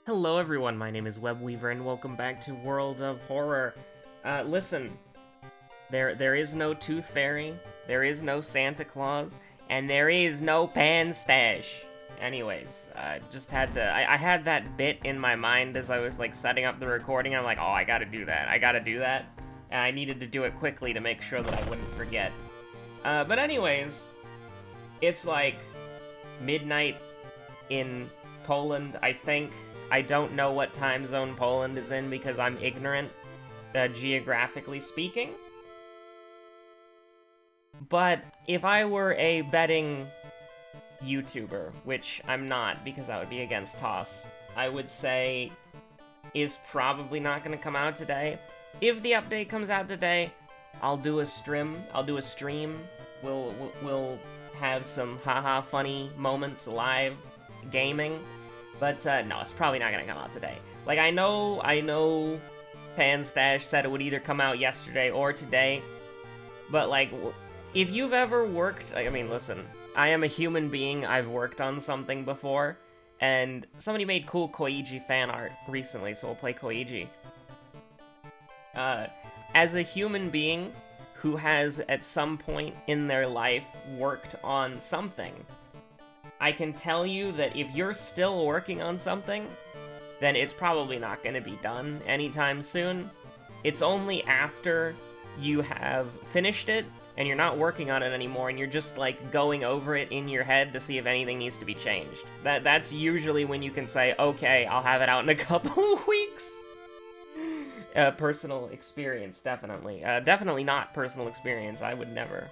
Hello everyone, my name is Webweaver and welcome back to World of Horror. Listen, there is no Tooth Fairy, there is no Santa Claus, and there is no Pan Stash. Anyways, just had to, I had that bit in my mind as I was like setting up the recording. I'm like, oh, I gotta do that, and I needed to do it quickly to make sure that I wouldn't forget. But anyways, it's like midnight in Poland, I think. I don't know what time zone Poland is in because I'm ignorant, geographically speaking. But if I were a betting YouTuber, which I'm not because that would be against TOS, I would say is probably not going to come out today. If the update comes out today, I'll do a stream. We'll have some haha funny moments live gaming. But, no, it's probably not gonna come out today. Like, I know Pan Stash said it would either come out yesterday or today, but, like, if you've ever worked, I mean, listen, I am a human being, I've worked on something before, and somebody made cool Koigi fan art recently, so we'll play Koigi. As a human being who has, at some point in their life, worked on something, I can tell you that if you're still working on something, then it's probably not going to be done anytime soon. It's only after you have finished it, and you're not working on it anymore, and you're just, like, going over it in your head to see if anything needs to be changed. That's usually when you can say, okay, I'll have it out in a couple of weeks. Personal experience, definitely. Definitely not personal experience, I would never.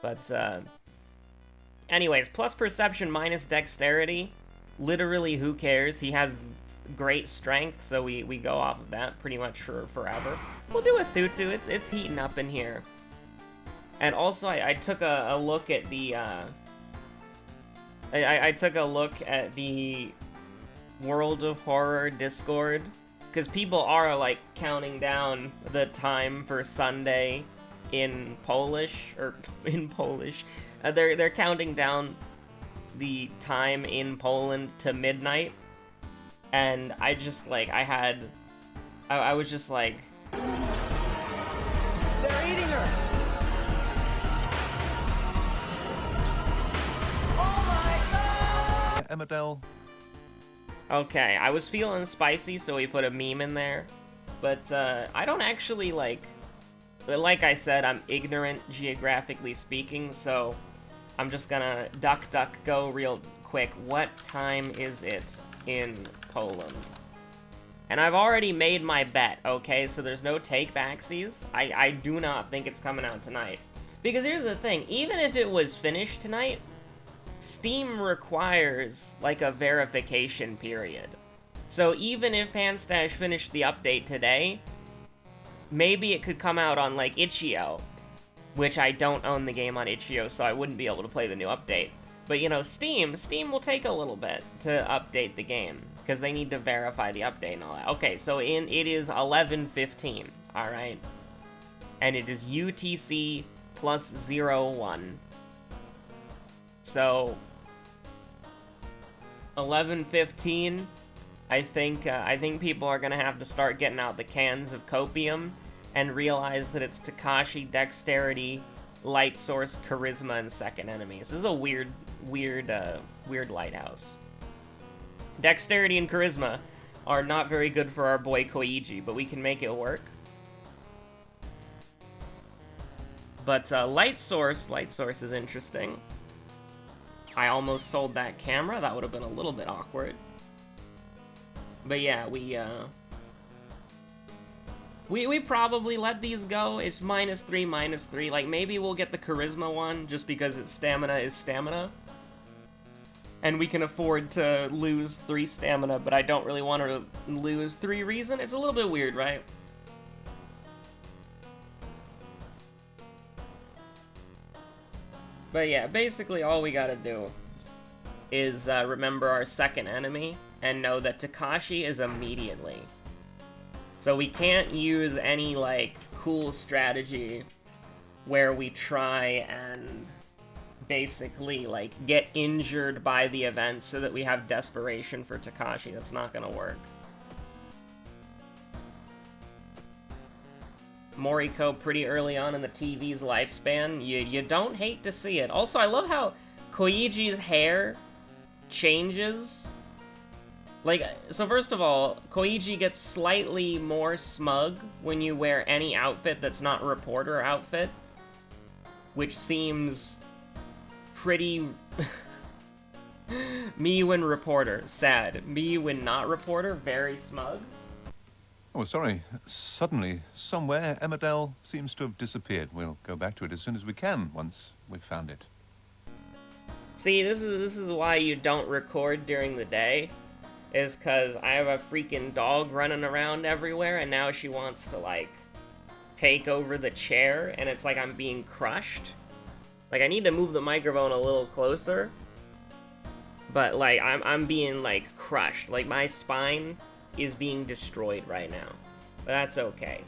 But, anyways, plus perception minus dexterity. Literally, who cares? He has great strength, so we go off of that pretty much for forever. We'll do a Thutu. It's heating up in here. And also, I took a look at the, I took a look at the World of Horror Discord, because people are, like, counting down the time for Sunday in Polish, or in Polish. They're counting down the time in Poland to midnight, and I just, like, I was just like... They're eating her! Oh my god! Emmerdale. Okay, I was feeling spicy, so we put a meme in there, but, I don't actually, like I said, I'm ignorant, geographically speaking, so I'm just gonna duck, go real quick. What time is it in Poland? And I've already made my bet, okay? So there's no take-backsies. I do not think it's coming out tonight. Because here's the thing, even if it was finished tonight, Steam requires, like, a verification period. So even if Panstash finished the update today, maybe it could come out on, like, Itch.io, which I don't own the game on Itch.io, so I wouldn't be able to play the new update. But, you know, Steam will take a little bit to update the game, because they need to verify the update and all that. Okay, so it is 11:15, alright? And it is UTC plus 01. So, 11:15, I think people are gonna have to start getting out the cans of copium and realize that it's Takashi, Dexterity, Light Source, Charisma, and Second Enemies. This is a weird lighthouse. Dexterity and Charisma are not very good for our boy Koigi, but we can make it work. But Light Source is interesting. I almost sold that camera. That would have been a little bit awkward. But yeah, we probably let these go. It's -3. Like, maybe we'll get the Charisma one, just because its stamina is stamina. And we can afford to lose 3 stamina, but I don't really want to lose 3 reason. It's a little bit weird, right? But yeah, basically all we gotta do is remember our second enemy, and know that Takashi is immediately. So we can't use any, like, cool strategy where we try and basically, like, get injured by the event so that we have desperation for Takashi. That's not gonna work. Moriko pretty early on in the TV's lifespan. You don't hate to see it. Also, I love how Koichi's hair changes. Like, so first of all, Koichi gets slightly more smug when you wear any outfit that's not a reporter outfit, which seems pretty... me when reporter, sad. Me when not reporter, very smug. Oh, sorry. Suddenly, somewhere, Emmerdale seems to have disappeared. We'll go back to it as soon as we can, once we've found it. See, this is why you don't record during the day, is because I have a freaking dog running around everywhere, and now she wants to, like, take over the chair, and it's like I'm being crushed. Like, I need to move the microphone a little closer, but, like, I'm being, like, crushed. Like, my spine is being destroyed right now. But that's okay.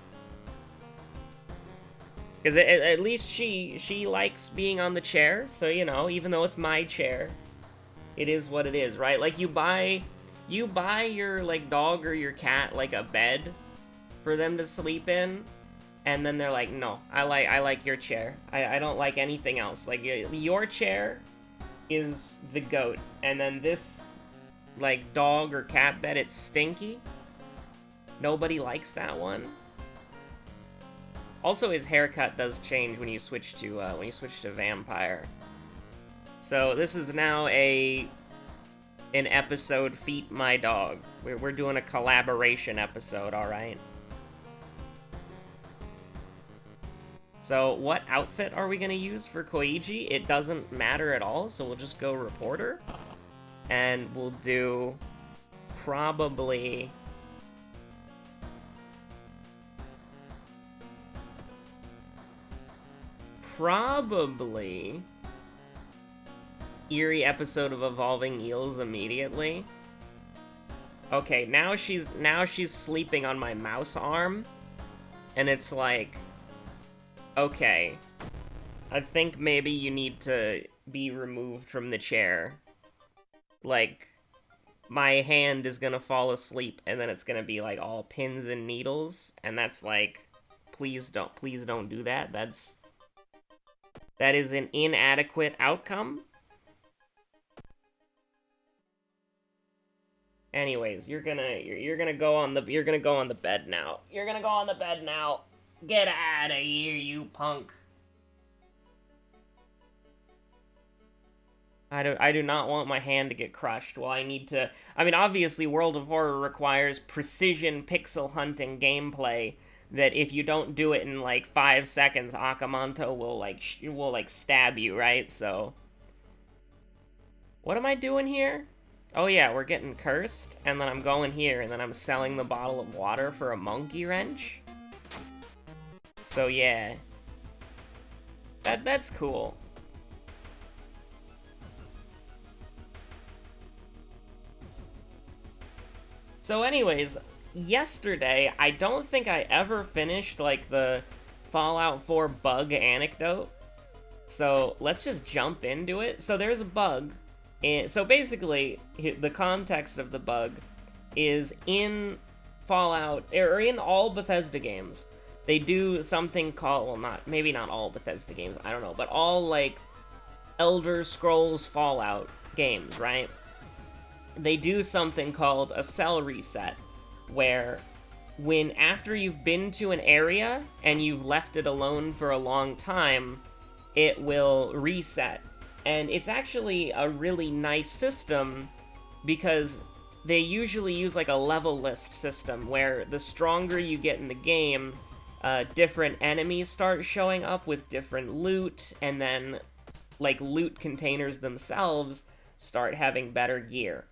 Because at least she likes being on the chair, so, you know, even though it's my chair, it is what it is, right? Like, you buy your, like, dog or your cat, like, a bed for them to sleep in, and then they're like, no, I like your chair. I don't like anything else. Like, your chair is the GOAT, and then this, like, dog or cat bed, it's stinky. Nobody likes that one. Also, his haircut does change when you switch to vampire. So this is now an episode Feet My Dog. We're doing a collaboration episode, all right? So what outfit are we gonna use for Koichi? It doesn't matter at all, so we'll just go reporter. And we'll do probably... eerie episode of Evolving Eels immediately. Okay, now she's sleeping on my mouse arm, and it's like, okay, I think maybe you need to be removed from the chair. Like, my hand is gonna fall asleep, and then it's gonna be like all pins and needles, and that's like, please don't do that. That is an inadequate outcome. Anyways, you're gonna go on the bed now. You're gonna go on the bed now. Get out of here, you punk. I do not want my hand to get crushed. Well, I need to... I mean, obviously, World of Horror requires precision pixel hunting gameplay that if you don't do it in, like, 5 seconds, Akamanto will, like, stab you, right? So... what am I doing here? Oh, yeah, we're getting cursed, and then I'm going here, and then I'm selling the bottle of water for a monkey wrench? So, yeah. That's cool. So anyways, yesterday, I don't think I ever finished, like, the Fallout 4 bug anecdote. So let's just jump into it. So there's a bug. So basically, the context of the bug is in Fallout, or in all Bethesda games, they do something called, well, maybe not all Bethesda games, I don't know, but all, like, Elder Scrolls Fallout games, right? They do something called a cell reset, where after you've been to an area and you've left it alone for a long time, it will reset. And it's actually a really nice system because they usually use like a level list system where the stronger you get in the game, different enemies start showing up with different loot, and then like loot containers themselves start having better gear.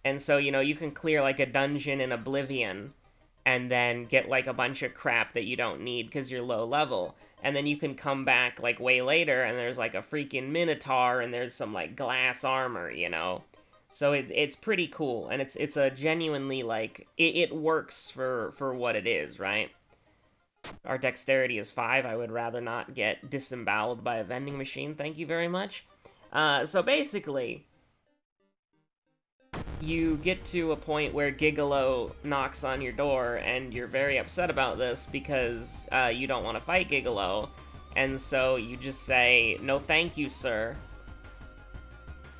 And so, you know, you can clear, like, a dungeon in Oblivion and then get, like, a bunch of crap that you don't need because you're low level. And then you can come back, like, way later and there's, like, a freaking Minotaur and there's some, like, glass armor, you know? So it's pretty cool. And it's a genuinely, like, it works for what it is, right? Our dexterity is 5. I would rather not get disemboweled by a vending machine. Thank you very much. So basically, you get to a point where Gigolo knocks on your door, and you're very upset about this because you don't want to fight Gigolo, and so you just say, "No thank you, sir."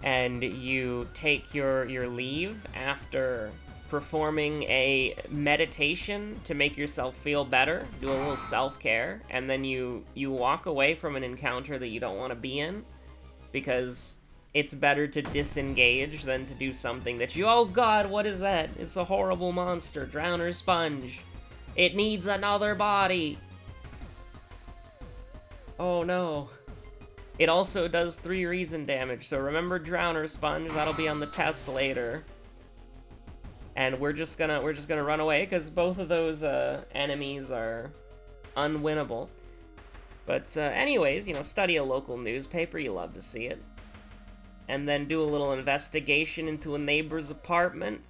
And you take your leave after performing a meditation to make yourself feel better, do a little self-care, and then you walk away from an encounter that you don't want to be in, because it's better to disengage than to do something that you, oh god, what is that? It's a horrible monster, Drowner Sponge. It needs another body. Oh no. It also does 3 reason damage, so remember Drowner Sponge, that'll be on the test later. And we're just gonna run away, because both of those enemies are unwinnable. But anyways, you know, study a local newspaper, you love to see it. And then do a little investigation into a neighbor's apartment.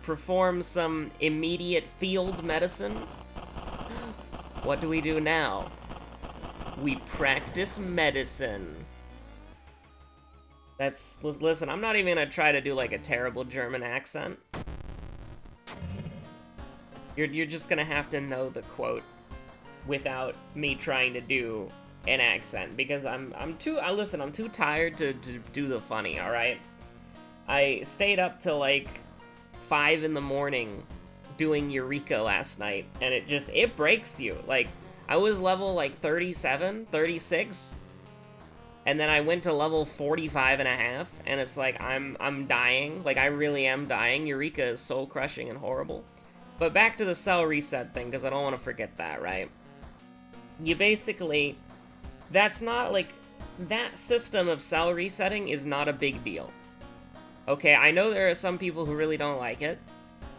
Perform some immediate field medicine. What do we do now? We practice medicine. Listen, I'm not even gonna try to do like a terrible German accent. You're just gonna have to know the quote without me trying to do an accent, because I'm too tired to do the funny, alright? I stayed up till like 5 in the morning doing Eureka last night, and it breaks you. Like, I was level like 37, 36, and then I went to level 45 and a half, and it's like I'm dying. Like, I really am dying. Eureka is soul crushing and horrible. But back to the cell reset thing, because I don't want to forget that, right? You basically, that's not like, that system of cell resetting is not a big deal. Okay, I know there are some people who really don't like it,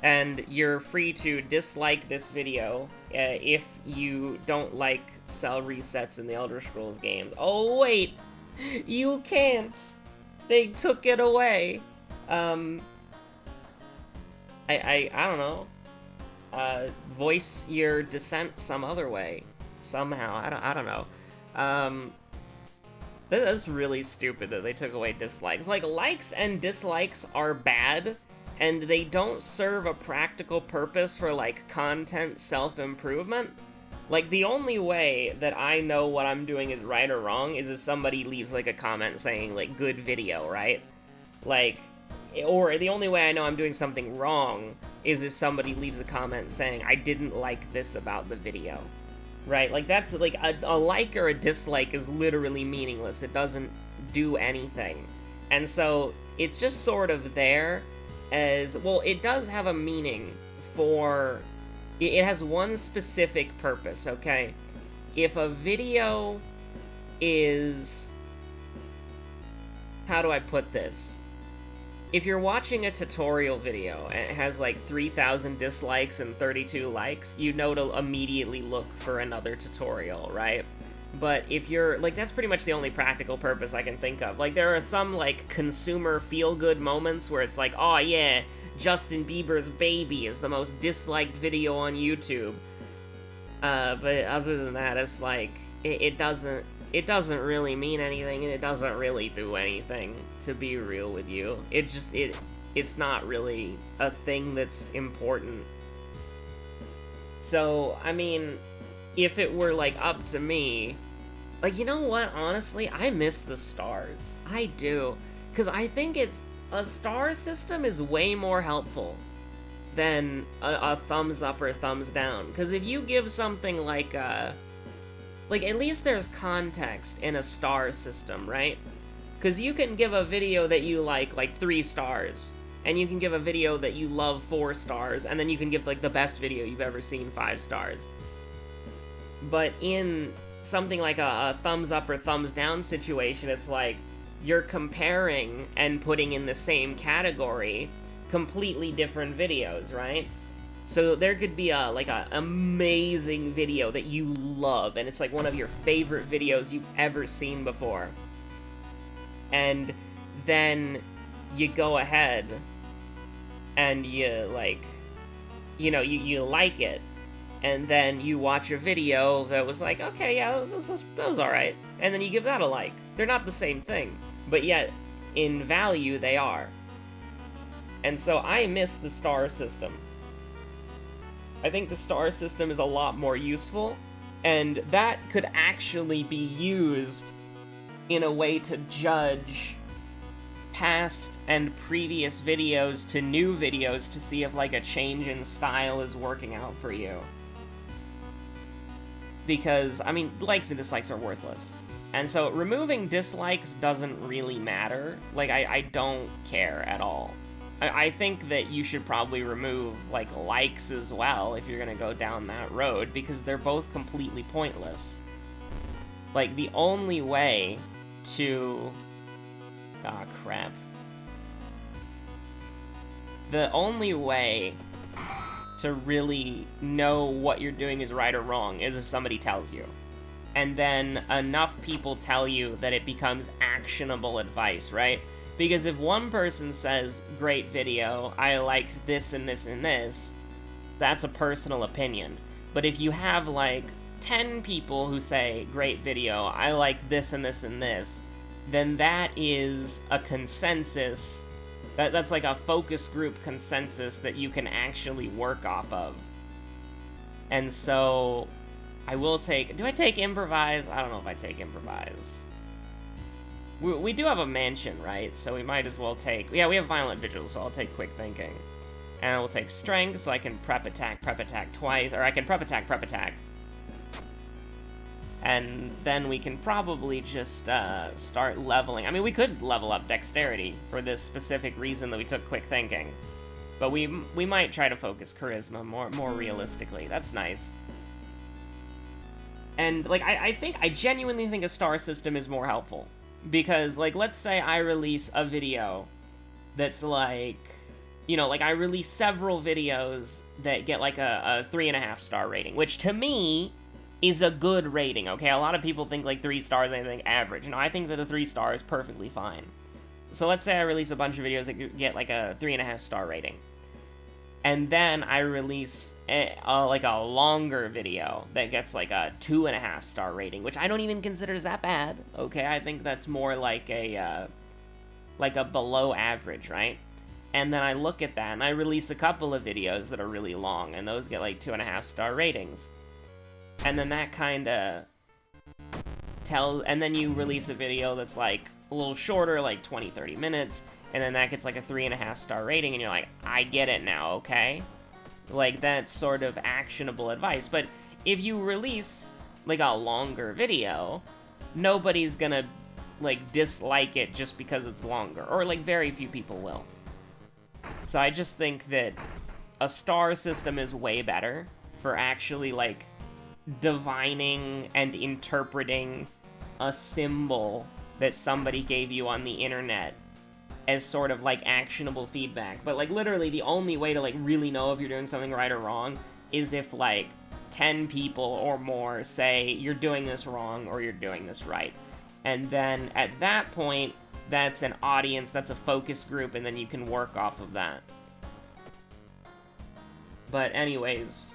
and you're free to dislike this video if you don't like cell resets in the Elder Scrolls games. Oh wait, you can't. They took it away. I don't know. Voice your dissent some other way, somehow. I don't know. That's really stupid that they took away dislikes. Like, likes and dislikes are bad, and they don't serve a practical purpose for, like, content self-improvement. Like, the only way that I know what I'm doing is right or wrong is if somebody leaves, like, a comment saying, like, good video, right? Like, or the only way I know I'm doing something wrong is if somebody leaves a comment saying, I didn't like this about the video. Right? Like, that's, like, a like or a dislike is literally meaningless. It doesn't do anything. And so, it's just sort of there as, well, it does have a meaning for, it has one specific purpose, okay? If a video is, how do I put this? If you're watching a tutorial video and it has like 3,000 dislikes and 32 likes, you know to immediately look for another tutorial, right? But if you're, like, that's pretty much the only practical purpose I can think of. Like, there are some, like, consumer feel-good moments where it's like, oh yeah, Justin Bieber's Baby is the most disliked video on YouTube. But other than that, it's like, it doesn't really mean anything, and it doesn't really do anything, to be real with you. It's not really a thing that's important. So, I mean, if it were, like, up to me, like, you know what, honestly, I miss the stars. I do. Because I think a star system is way more helpful than a thumbs up or thumbs down. Because if you give something like, at least there's context in a star system, right? Because you can give a video that you like 3 stars, and you can give a video that you love 4 stars, and then you can give, like, the best video you've ever seen 5 stars. But in something like a thumbs up or thumbs down situation, it's like, you're comparing and putting in the same category completely different videos, right? So there could be a amazing video that you love, and it's like one of your favorite videos you've ever seen before. And then you go ahead and you, like, you know, you like it, and then you watch a video that was like, okay, yeah, that was alright, and then you give that a like. They're not the same thing, but yet, in value, they are. And so I miss the star system. I think the star system is a lot more useful, and that could actually be used in a way to judge past and previous videos to new videos to see if, like, a change in style is working out for you. Because, I mean, likes and dislikes are worthless. And so removing dislikes doesn't really matter. Like, I don't care at all. I think that you should probably remove, like, likes as well if you're gonna go down that road, because they're both completely pointless. Like, the only way to... Ah, crap. The only way to really know what you're doing is right or wrong is if somebody tells you. And then enough people tell you that it becomes actionable advice, right? Because if one person says, great video, I liked this and this and this, that's a personal opinion. But if you have, like, 10 people who say, great video, I like this and this and this, then that is a consensus. That's like a focus group consensus that you can actually work off of. And so, I will take... Do I take improvise? I don't know if I take improvise. We do have a mansion, right? So we might as well take... Yeah, we have violent vigil, so I'll take quick thinking. And I will take strength, so I can prep attack twice. Or I can prep attack. And then we can probably just start leveling. I mean, we could level up dexterity for this specific reason that we took quick thinking. But we might try to focus charisma more realistically. That's nice. And, like, I genuinely think a star system is more helpful. Because, like, let's say I release a video that's, like, you know, like, I release several videos that get, like, a 3.5 star rating, which, to me, is a good rating, okay? A lot of people think, like, 3 stars, I think, average. You know, I think that a 3 star is perfectly fine. So let's say I release a bunch of videos that get, like, a 3.5 star rating. And then I release, like, a longer video that gets, like, a 2.5 star rating, which I don't even consider as that bad, okay? I think that's more like a below average, right? And then I look at that, and I release a couple of videos that are really long, and those get, like, 2.5 star ratings. And then that kinda and then you release a video that's, like, a little shorter, like 20-30 minutes, and then that gets, like, a 3.5 star rating, and you're like, I get it now, okay? Like, that's sort of actionable advice. But if you release, like, a longer video, nobody's gonna, like, dislike it just because it's longer. Or, like, very few people will. So I just think that a star system is way better for actually, like, divining and interpreting a symbol that somebody gave you on the internet as sort of, like, actionable feedback. But, like, literally the only way to, like, really know if you're doing something right or wrong is if, like, 10 people or more say you're doing this wrong or you're doing this right. And then at that point, that's an audience, that's a focus group, and then you can work off of that. But anyways,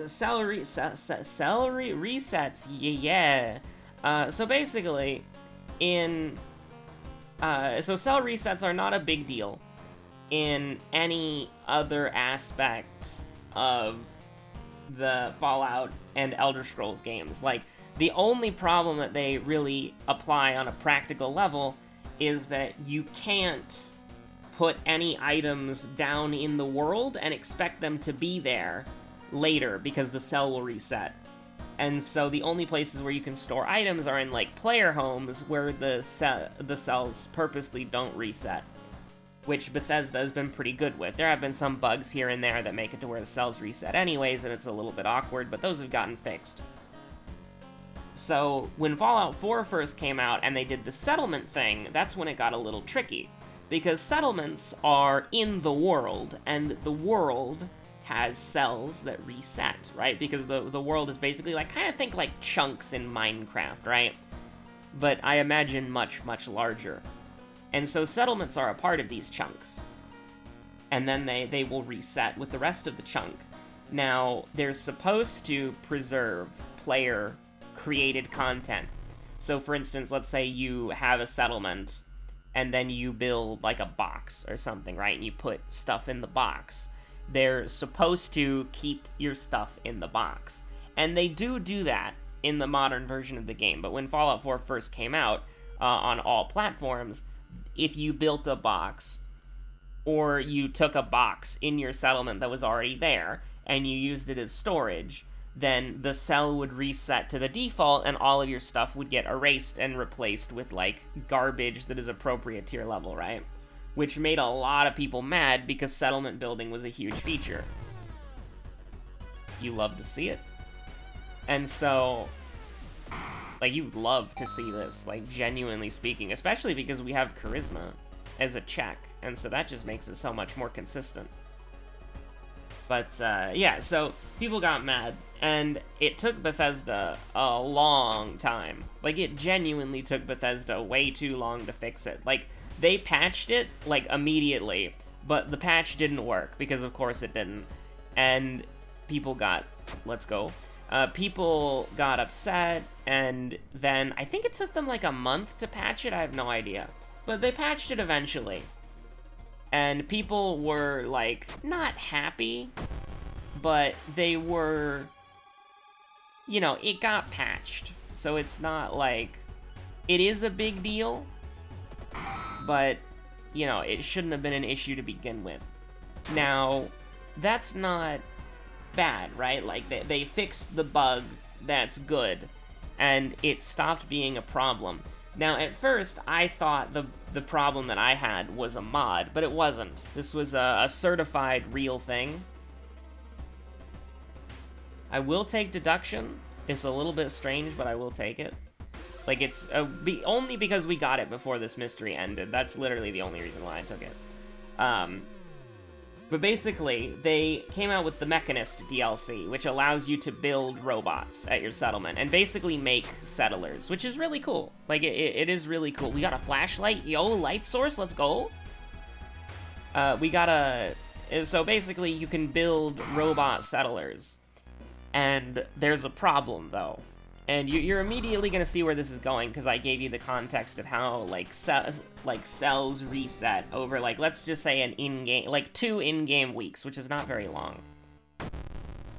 salary resets, yeah. So basically, so cell resets are not a big deal in any other aspect of the Fallout and Elder Scrolls games. Like, the only problem that they really apply on a practical level is that you can't put any items down in the world and expect them to be there later because the cell will reset. And so the only places where you can store items are in, like, player homes where the cells purposely don't reset, which Bethesda has been pretty good with. There have been some bugs here and there that make it to where the cells reset anyways, and it's a little bit awkward, but those have gotten fixed. So when Fallout 4 first came out and they did the settlement thing, that's when it got a little tricky, because settlements are in the world, and the world has cells that reset, right? Because the world is basically, like, kind of think like chunks in Minecraft, right? But I imagine much, much larger. And so settlements are a part of these chunks. And then they will reset with the rest of the chunk. Now, they're supposed to preserve player-created content. So, for instance, let's say you have a settlement, and then you build, like, a box or something, right? And you put stuff in the box. They're supposed to keep your stuff in the box. And they do that in the modern version of the game. But when Fallout 4 first came out, on all platforms, if you built a box, or you took a box in your settlement that was already there, and you used it as storage, then the cell would reset to the default, and all of your stuff would get erased and replaced with, like, garbage that is appropriate to your level, right? Which made a lot of people mad, because settlement building was a huge feature. You love to see it. And so, like, you'd love to see this, like, genuinely speaking, especially because we have charisma as a check, and so that just makes it so much more consistent. But, yeah, so people got mad, and it took Bethesda a long time. Like, it genuinely took Bethesda way too long to fix it. Like, they patched it, like, immediately, but the patch didn't work, because of course it didn't. And people got, people got upset, and then I think it took them like a month to patch it, I have no idea. But they patched it eventually. And people were, like, not happy, but they were, you know, it got patched. So it's not like, it is a big deal, but, you know, it shouldn't have been an issue to begin with. Now, that's not bad, right? Like, they fixed the bug, that's good, and it stopped being a problem. Now, at first, I thought the problem that I had was a mod, but it wasn't. This was a certified real thing. I will take deduction. It's a little bit strange, but I will take it. Like, it's only because we got it before this mystery ended. That's literally the only reason why I took it. But basically, they came out with the Mechanist DLC, which allows you to build robots at your settlement, and basically make settlers, which is really cool. Like, it is really cool. We got a flashlight, yo, light source, let's go! So basically, you can build robot settlers. And there's a problem, though. And you're immediately gonna see where this is going, because I gave you the context of how, like, cells reset over, like, let's just say an in-game, like, 2 in-game weeks, which is not very long.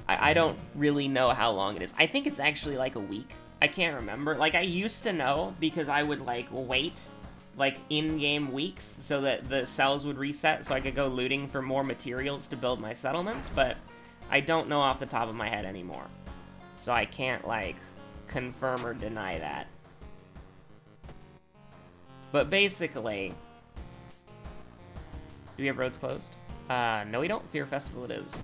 I don't really know how long it is. I think it's actually, like, a week. I can't remember. Like, I used to know, because I would, like, wait, like, in-game weeks, so that the cells would reset, so I could go looting for more materials to build my settlements, but I don't know off the top of my head anymore. So I can't, like, confirm or deny that. But basically, do we have roads closed? No, we don't. Fear Festival it is.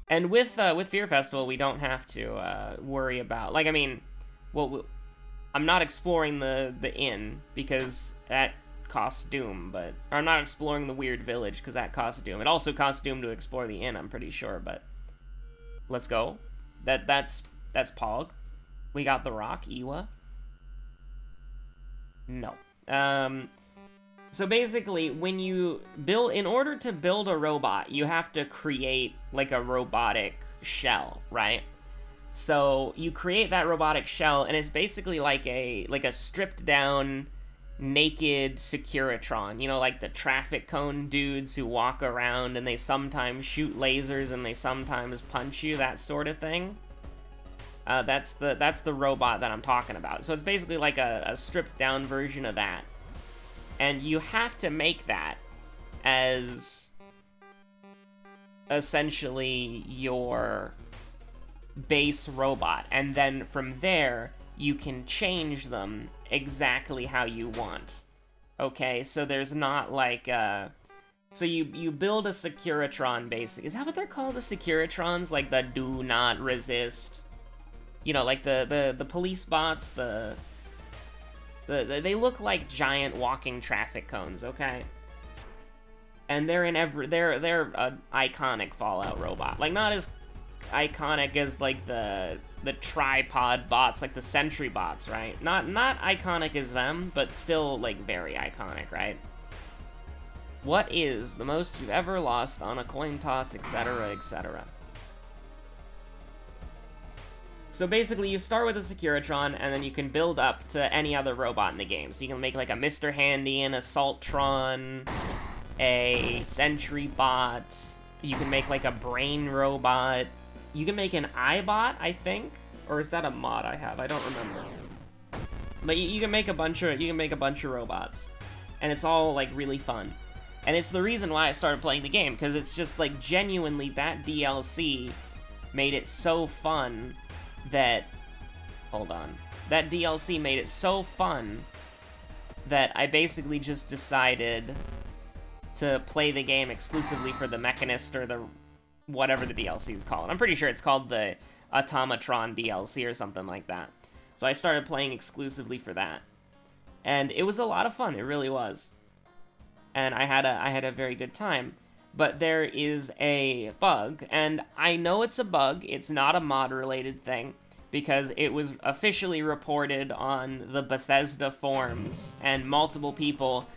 And with Fear Festival, we don't have to worry about, like, I mean, well, I'm not exploring the inn because that costs Doom, but or I'm not exploring the weird village because that costs Doom. It also costs Doom to explore the inn, I'm pretty sure, but let's go. That's Pog. We got the Rock, Iwa. No. So basically, when you build, in order to build a robot, you have to create, like, a robotic shell, right? So you create that robotic shell, and it's basically like a stripped down, naked Securitron, you know, like the traffic cone dudes who walk around and they sometimes shoot lasers and they sometimes punch you, that sort of thing. That's the robot that I'm talking about. So it's basically like a stripped down version of that. And you have to make that as essentially your base robot. And then from there, you can change them exactly how you want. Okay, so there's not like, so you build a Securitron, basically. Is that what they're called, the Securitrons? Like the do not resist, you know, like the police bots, they look like giant walking traffic cones, okay? And they're in they're an iconic Fallout robot. Like, not as iconic as, like, the tripod bots, like the sentry bots, right? Not iconic as them, but still, like, very iconic, right? What is the most you've ever lost on a coin toss, etc., etc.? So basically, you start with a Securitron, and then you can build up to any other robot in the game. So you can make like a Mr. Handy, an Assaultron, a Sentry Bot. You can make like a Brain Robot. You can make an iBot, I think, or is that a mod I have? I don't remember. But you can make a bunch of robots, and it's all like really fun. And it's the reason why I started playing the game, because it's just like genuinely that DLC made it so fun that, hold on, that DLC made it so fun that I basically just decided to play the game exclusively for the Mechanist, or the whatever the DLC is called. I'm pretty sure it's called the Automatron DLC or something like that. So I started playing exclusively for that. And it was a lot of fun, it really was. And I had a very good time. But there is a bug, and I know it's a bug, it's not a mod-related thing, because it was officially reported on the Bethesda forums, and multiple people,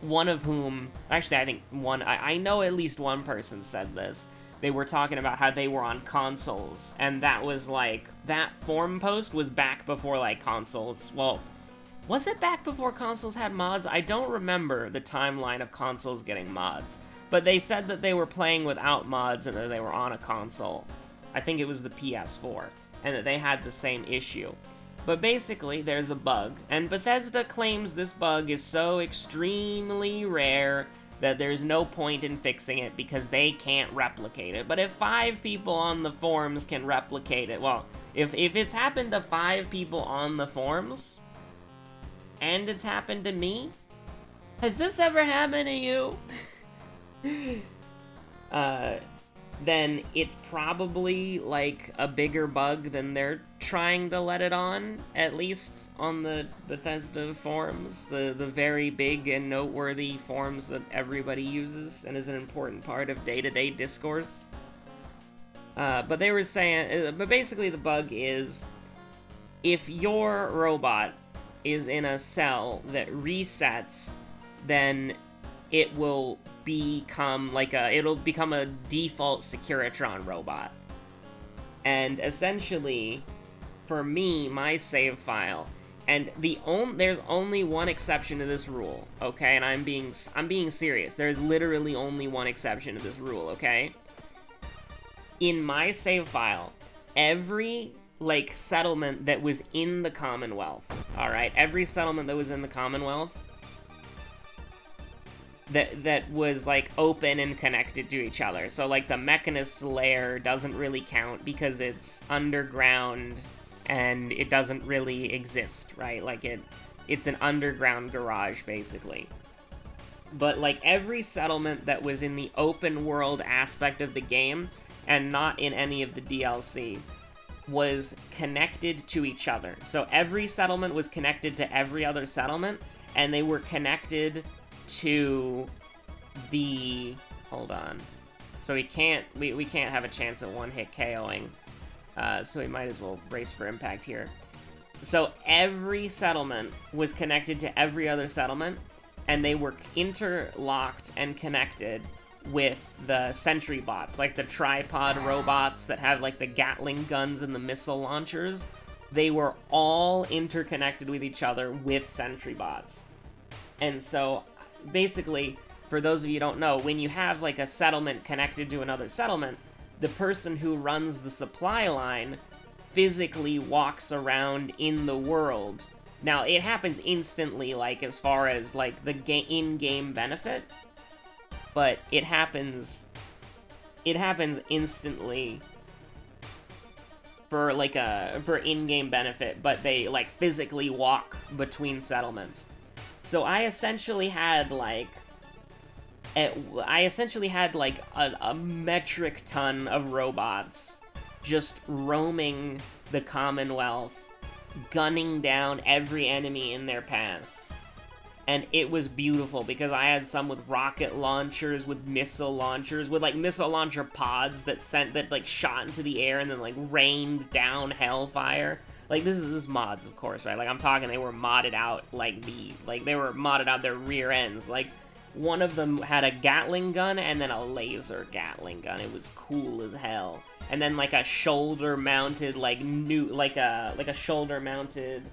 one of whom, actually I think I know at least one person said this. They were talking about how they were on consoles, and that was like, that forum post was back before like consoles, well, was it back before consoles had mods? I don't remember the timeline of consoles getting mods. But they said that they were playing without mods and that they were on a console. I think it was the PS4, and that they had the same issue. But basically, there's a bug, and Bethesda claims this bug is so extremely rare that there's no point in fixing it because they can't replicate it. But if 5 people on the forums can replicate it, well, if it's happened to 5 people on the forums, and it's happened to me, has this ever happened to you? Then it's probably like a bigger bug than they're trying to let it on, at least on the Bethesda forums, the very big and noteworthy forums that everybody uses and is an important part of day-to-day discourse. But they were saying, but basically the bug is, if your robot is in a cell that resets, then it will become like it'll become a default Securitron robot. And essentially, for me, my save file, and there's only one exception to this rule, okay? And I'm being serious. There's literally only one exception to this rule, okay? In my save file, every like settlement that was in the Commonwealth, all right? Every settlement that was in the Commonwealth that was, like, open and connected to each other. So, like, the Mechanist's lair doesn't really count because it's underground and it doesn't really exist, right? Like, it's an underground garage, basically. But, like, every settlement that was in the open world aspect of the game, and not in any of the DLC, was connected to each other. So every settlement was connected to every other settlement, and they were connected to the, hold on, so we can't have a chance at one-hit KOing, so we might as well brace for impact here. So every settlement was connected to every other settlement, and they were interlocked and connected with the sentry bots, like the tripod robots that have like the Gatling guns and the missile launchers. They were all interconnected with each other with sentry bots. And so basically, for those of you who don't know, when you have like a settlement connected to another settlement, the person who runs the supply line physically walks around in the world. Now, it happens instantly, like, as far as, like, the in-game benefit, but it happens instantly for, like, for in-game benefit, but they, like, physically walk between settlements. So I essentially had, like, a metric ton of robots just roaming the Commonwealth, gunning down every enemy in their path. And it was beautiful, because I had some with rocket launchers, with missile launchers, with, like, missile launcher pods that shot into the air and then, like, rained down hellfire. Like, this is mods, of course, right? Like, I'm talking they were modded out, they were modded out their rear ends. Like, one of them had a Gatling gun and then a laser Gatling gun. It was cool as hell. And then like a shoulder-mounted, like a shoulder-mounted,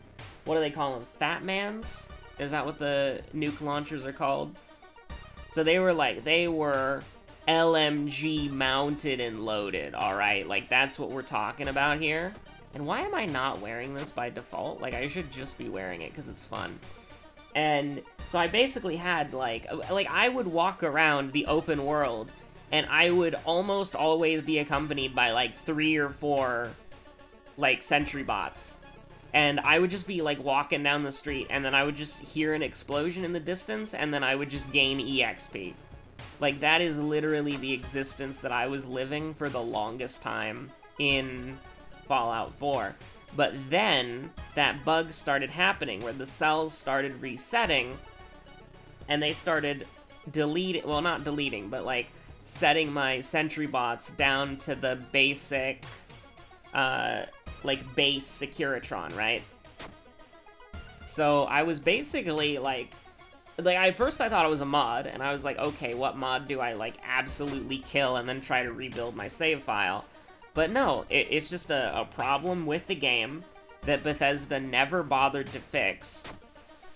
what do they call them? Fat Mans? Is that what the nuke launchers are called? So they were LMG mounted and loaded, alright? Like, that's what we're talking about here. And why am I not wearing this by default? Like, I should just be wearing it because it's fun. And so I basically had, like, I would walk around the open world, and I would almost always be accompanied by, like, 3 or 4, like, sentry bots. And I would just be, like, walking down the street, and then I would just hear an explosion in the distance, and then I would just gain EXP. Like, that is literally the existence that I was living for the longest time in Fallout 4. But then, that bug started happening, where the cells started resetting, and they started well, not deleting, but, like, setting my sentry bots down to the basic, like, base Securitron, right? So I was basically, like, at first I thought it was a mod, and I was like, okay, what mod do I, like, absolutely kill and then try to rebuild my save file? But no, it's just a problem with the game that Bethesda never bothered to fix,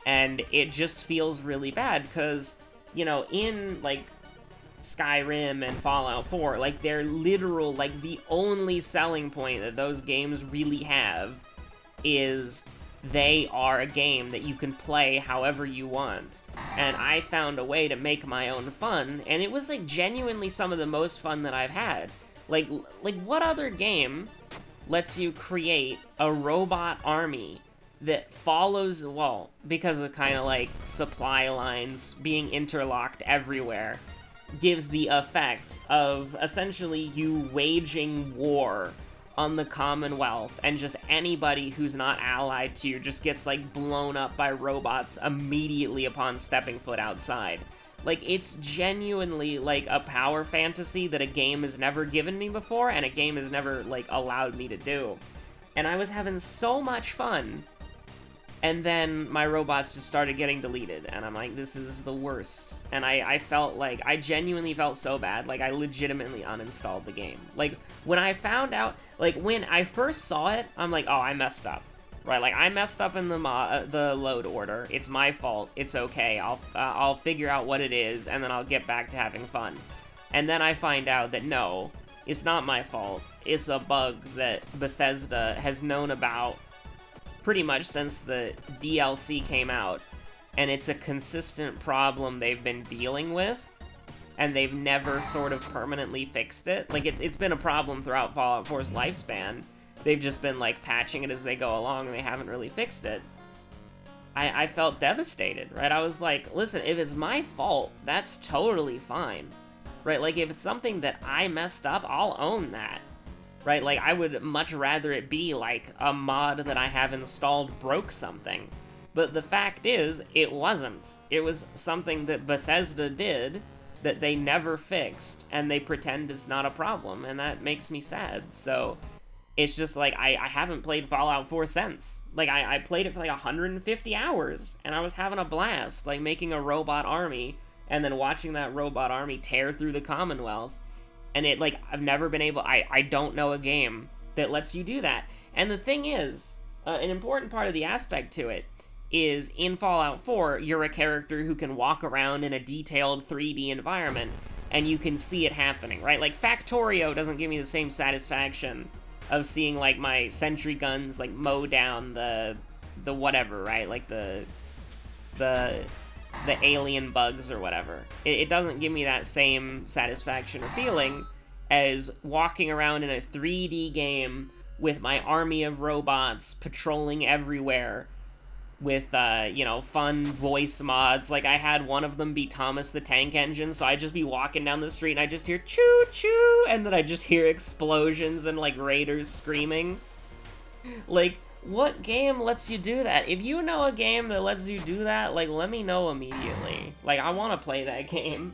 and it just feels really bad, because, you know, in, like, Skyrim and Fallout 4, like, they're literal, like, the only selling point that those games really have is they are a game that you can play however you want. And I found a way to make my own fun, and it was, like, genuinely some of the most fun that I've had. Like, what other game lets you create a robot army that follows, well, because of kind of, like, supply lines being interlocked everywhere, gives the effect of essentially you waging war on the Commonwealth, and just anybody who's not allied to you just gets, like, blown up by robots immediately upon stepping foot outside. Like, it's genuinely, like, a power fantasy that a game has never given me before, and a game has never, like, allowed me to do. And I was having so much fun, and then my robots just started getting deleted, and I'm like, this is the worst. And I felt like, I genuinely felt so bad, like, I legitimately uninstalled the game. Like, when I found out, like, when I first saw it, I'm like, oh, I messed up. Right, like, I messed up in the load order. It's my fault. It's okay. I'll figure out what it is, and then I'll get back to having fun. And then I find out that, no, it's not my fault. It's a bug that Bethesda has known about pretty much since the DLC came out. And it's a consistent problem they've been dealing with, and they've never sort of permanently fixed it. Like, it's been a problem throughout Fallout 4's lifespan. They've just been, like, patching it as they go along, and they haven't really fixed it. I felt devastated, right? I was like, listen, if it's my fault, that's totally fine, right? Like, if it's something that I messed up, I'll own that, right? Like, I would much rather it be, like, a mod that I have installed broke something. But the fact is, it wasn't. It was something that Bethesda did that they never fixed, and they pretend it's not a problem, and that makes me sad, so it's just, like, I haven't played Fallout 4 since. Like, I played it for, like, 150 hours, and I was having a blast, like, making a robot army, and then watching that robot army tear through the Commonwealth. And it, like, I've never been able, I don't know a game that lets you do that. And the thing is, an important part of the aspect to it is, in Fallout 4, you're a character who can walk around in a detailed 3D environment, and you can see it happening, right? Like, Factorio doesn't give me the same satisfaction of seeing, like, my sentry guns, like, mow down the whatever, right? Like, the alien bugs or whatever. It doesn't give me that same satisfaction or feeling as walking around in a 3D game with my army of robots patrolling everywhere with, you know, fun voice mods. Like, I had one of them be Thomas the Tank Engine, so I'd just be walking down the street and I just hear choo-choo, and then I just hear explosions and, like, raiders screaming. Like, what game lets you do that? If you know a game that lets you do that, like, let me know immediately. Like, I want to play that game.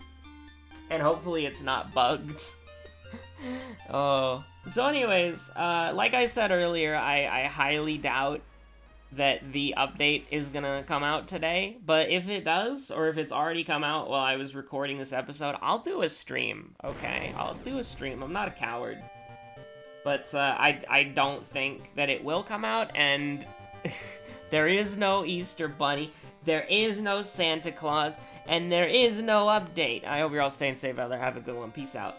And hopefully it's not bugged. Oh. So anyways, like I said earlier, I highly doubt that the update is gonna come out today, but if it does, or if it's already come out while I was recording this episode, I'll do a stream, okay? I'll do a stream. I'm not a coward. But I don't think that it will come out, and there is no Easter Bunny, there is no Santa Claus, and there is no update. I hope you're all staying safe out there. Have a good one. Peace out.